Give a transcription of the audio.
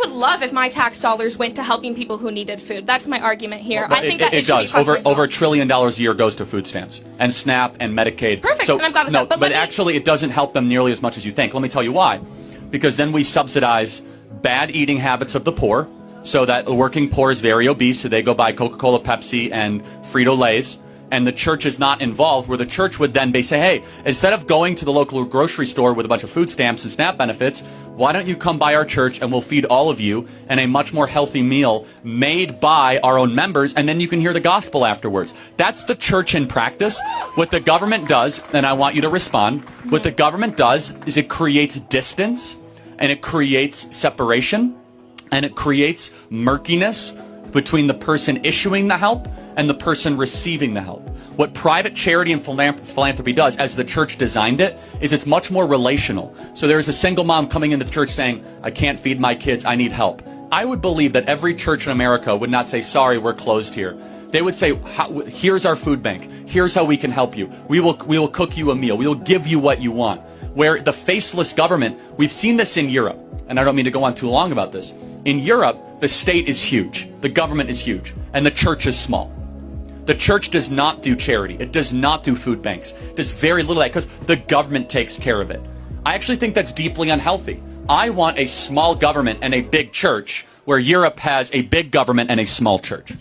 would love if my tax dollars went to helping people who needed food. That's my argument here. Well, I think it does. Over $1 trillion a year goes to food stamps and SNAP and Medicaid. Perfect, and I'm glad with no, that. But actually, it doesn't help them nearly as much as you think. Let me tell you why. Because then we subsidize bad eating habits of the poor, so that the working poor is very obese, so they go buy Coca-Cola, Pepsi, and Frito-Lays, and the church is not involved, where the church would then say, hey, instead of going to the local grocery store with a bunch of food stamps and SNAP benefits, why don't you come by our church and we'll feed all of you and a much more healthy meal made by our own members, and then you can hear the gospel afterwards. That's the church in practice. What the government does, and I want you to respond, what the government does is it creates distance, and it creates separation, and it creates murkiness between the person issuing the help and the person receiving the help. What private charity and philanthropy does, as the church designed it, is it's much more relational. So there's a single mom coming into the church saying, I can't feed my kids, I need help. I would believe that every church in America would not say, sorry, we're closed here. They would say, here's our food bank. Here's how we can help you. We will cook you a meal. We will give you what you want. Where the faceless government, we've seen this in Europe, and I don't mean to go on too long about this. In Europe, the state is huge, the government is huge, and the church is small. The church does not do charity. It does not do food banks. It does very little of that because the government takes care of it. I actually think that's deeply unhealthy. I want a small government and a big church, where Europe has a big government and a small church.